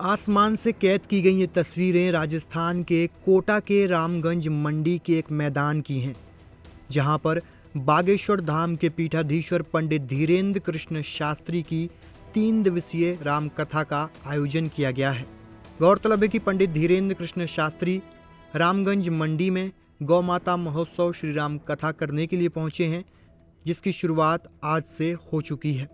आसमान से कैद की गई ये तस्वीरें राजस्थान के कोटा के रामगंज मंडी के एक मैदान की हैं, जहां पर बागेश्वर धाम के पीठाधीश्वर पंडित धीरेन्द्र कृष्ण शास्त्री की 3 दिवसीय राम कथा का आयोजन किया गया है। गौरतलब है कि पंडित धीरेन्द्र कृष्ण शास्त्री रामगंज मंडी में गौ माता महोत्सव श्री राम कथा करने के लिए पहुंचे हैं, जिसकी शुरुआत आज से हो चुकी है।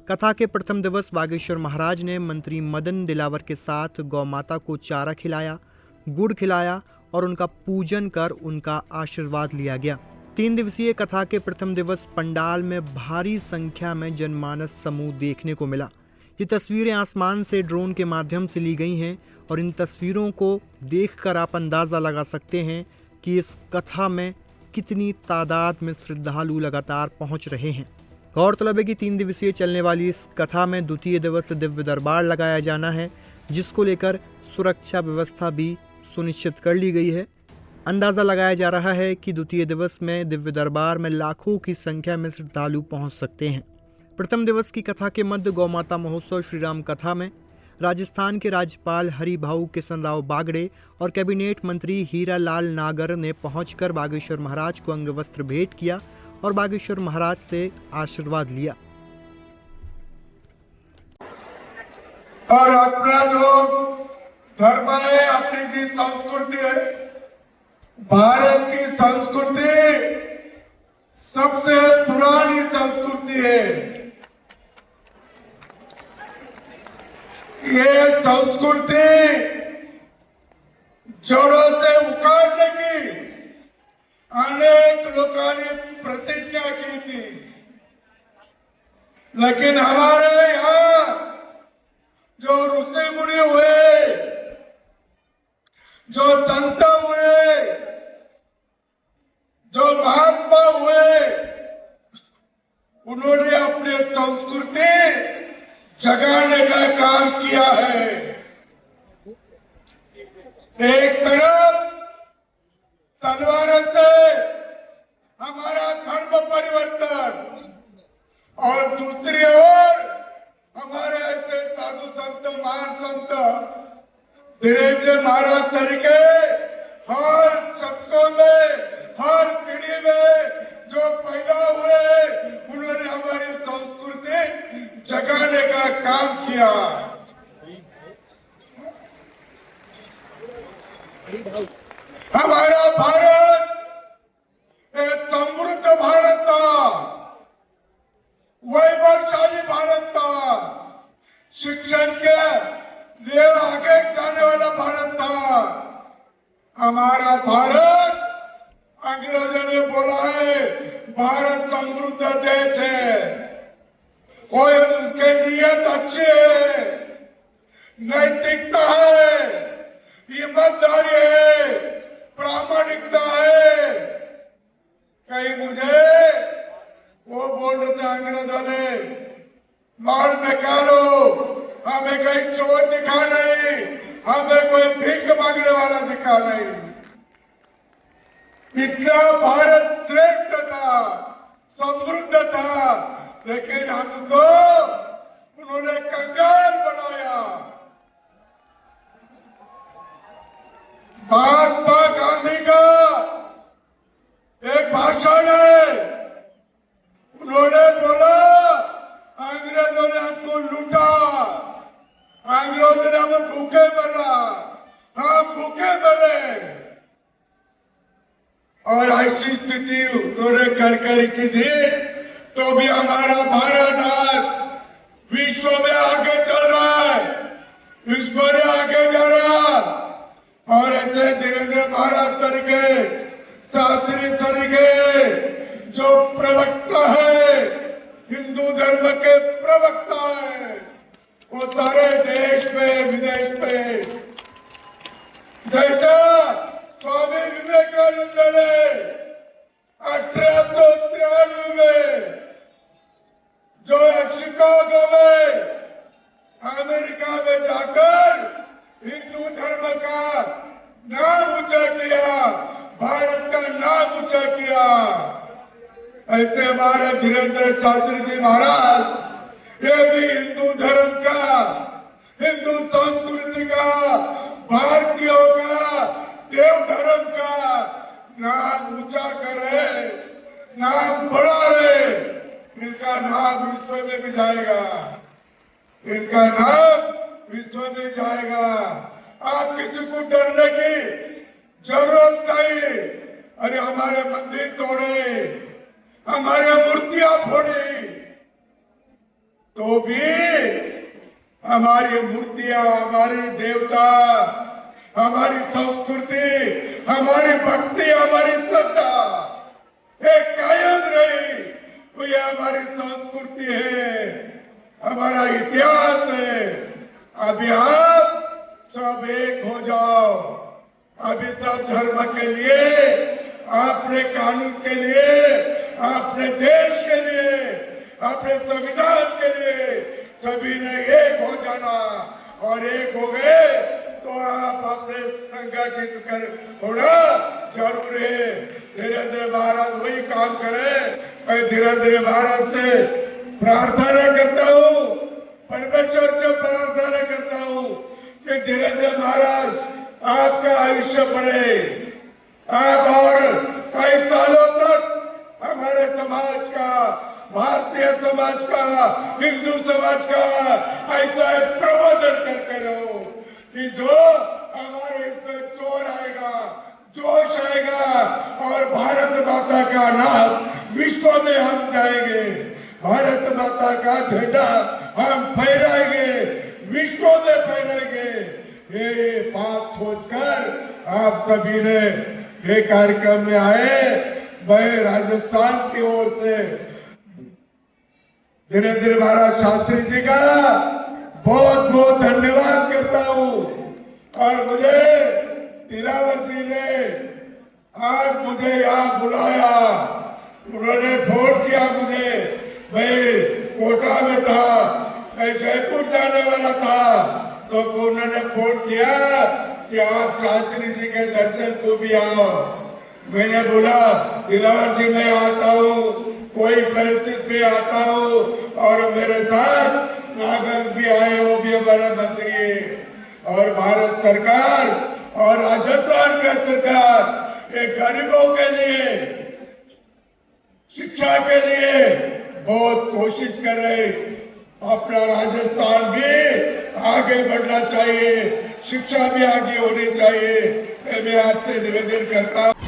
कथा के प्रथम दिवस बागेश्वर महाराज ने मंत्री मदन दिलावर के साथ गौ माता को चारा खिलाया, गुड़ खिलाया और उनका पूजन कर उनका आशीर्वाद लिया गया। 3 दिवसीय कथा के प्रथम दिवस पंडाल में भारी संख्या में जनमानस समूह देखने को मिला। ये तस्वीरें आसमान से ड्रोन के माध्यम से ली गई हैं और इन तस्वीरों को देखकर आप अंदाज़ा लगा सकते हैं कि इस कथा में कितनी तादाद में श्रद्धालु लगातार पहुंच रहे हैं। गौरतलब है कि 3 दिवसीय चलने वाली इस कथा में द्वितीय दिवस दिव्य दरबार लगाया जाना है, जिसको लेकर सुरक्षा व्यवस्था भी सुनिश्चित कर ली गई है। अंदाज़ा लगाया जा रहा है कि द्वितीय दिवस में दिव्य दरबार में लाखों की संख्या में श्रद्धालु पहुंच सकते हैं। प्रथम दिवस की कथा के मध्य गौ माता महोत्सव श्री राम कथा में राजस्थान के राज्यपाल हरिभाऊ किशन राव बागड़े और कैबिनेट मंत्री हीरा लाल नागर ने पहुंचकर बागेश्वर महाराज को अंगवस्त्र भेंट किया और बागेश्वर महाराज से आशीर्वाद लिया। और अपना जो धर्म है, अपनी जी संस्कृति है, भारत की संस्कृति सबसे पुरानी संस्कृति है। ये संस्कृति जड़ों से उखाड़ने की अनेक लोगों ने प्रतिज्ञा की थी, लेकिन हमारे यहाँ जो ऋषि मुनि हुए, जो संत हुए, जो महात्मा हुए, उन्होंने अपनी संस्कृति जगाने का काम किया है। एक तरफ तलवारों से हमारा धर्म परिवर्तन और दूसरी ओर हमारे ऐसे साधु संत, महान संत धीरेन्द्र महाराज तरीके हर शतकों में, हर पीढ़ी में जो पैदा हुए, उन्होंने हमारी संस्कृति जगाने का काम किया। हमारा भारत एक समृद्ध भारत था, वैभवशाली भारत था, शिक्षण के लिए आगे जाने वाला भारत था। हमारा भारत, अंग्रेजों ने बोला है भारत समृद्ध देश है, और उनके नियत अच्छी है, नैतिकता है, ईमानदारी है, प्रामाणिकता है। कहीं मुझे वो बोल रहे थे अंग्रेजों ने, माल निकालो, हमें कहीं चोर दिखा नहीं, हमें कोई भीख मांगने वाला दिखा नहीं। इतना भारत श्रेष्ठ था, समृद्ध था, लेकिन हमको उन्होंने कंगाल बनाया। महात्मा गांधी का एक भाषण है, उन्होंने बोला अंग्रेजों ने हमको लूटा, अंग्रेजों ने हमें भूखे मरा, हम भूखे मरे। और ऐसी स्थिति उन्होंने कर की थी, तो भी हमारा भारत आज विश्व में आगे चल रहा है, विश्व में आगे जा रहा। और ऐसे धीरेन्द्र महाराज तरीके, शास्त्री तरीके जो प्रवक्ता है, हिंदू धर्म के प्रवक्ता है, वो सारे देश में, विदेश में, जैसा स्वामी विवेकानंद ने 1893 में जो शिकागो में, अमेरिका में जाकर हिंदू धर्म का नाम ऊंचा किया, भारत का नाम ऊंचा किया, ऐसे हमारे धीरेन्द्र शास्त्री जी महाराज ये भी हिंदू धर्म का, हिंदू संस्कृति का, भारतीयों का, देव धर्म का नाम ऊंचा करे, नाम बढ़ाए, इनका नाम विश्व में भी जाएगा, इनका नाम विश्व में जाएगा। आप किसी को डरने की जरूरत नहीं। अरे हमारे मंदिर तोड़े, हमारे मूर्तियां फोड़ी, तो भी हमारी मूर्तियां, हमारी देवता, हमारी संस्कृति, हमारी भक्ति, हमारी श्रद्धा एक कायम रही। तो ये हमारी संस्कृति है, हमारा इतिहास है। अभी आप सब एक हो जाओ। अभी सब धर्म के लिए, अपने कानून के लिए, अपने देश के लिए, अपने संविधान के लिए सभी ने एक हो जाना। और एक हो गए तो आप अपने संगठित कर होना जरूर है। धीरे धीरे महाराज वही काम करे। मैं धीरे धीरे महाराज से प्रार्थना करता हूँ, परमेश्वर से प्रार्थना करता हूँ कि धीरे धीरे महाराज आपका आयुष्य बढ़े, आप और कई सालों तक हमारे समाज का, भारतीय समाज का, हिंदू समाज का ऐसा प्रबंधन करके रहो कि जो हमारे इसमें जोर आएगा, जोश आएगा और भारत माता का नाम विश्व में हम जाएंगे, भारत माता का झंडा हम फहराएंगे, विश्व में फहराएंगे। ये बात सोचकर आप सभी ने ये कार्यक्रम में आए। मैं राजस्थान की ओर से धीरे धीरे महाराज शास्त्री जी का बहुत बहुत धन्यवाद करता हूँ। और मुझे दिलावर जी ने आज मुझे यहाँ बुलाया, उन्होंने फोन किया मुझे। मैं कोटा में था, मैं जयपुर जाने वाला था, तो उन्होंने फोन किया कि आप शास्त्री जी के दर्शन को भी आओ। मैंने बोला दिलावर जी मैं आता हूँ, कोई परिस्थिति में आता हूँ। और मेरे साथ नागर भी आए, वो भी हमारा मंत्री है। और भारत सरकार और राजस्थान का सरकार ये गरीबों के लिए, शिक्षा के लिए बहुत कोशिश कर रहे। अपना राजस्थान भी आगे बढ़ना चाहिए, शिक्षा भी आगे होनी चाहिए। मैं आपसे निवेदन करता हूँ।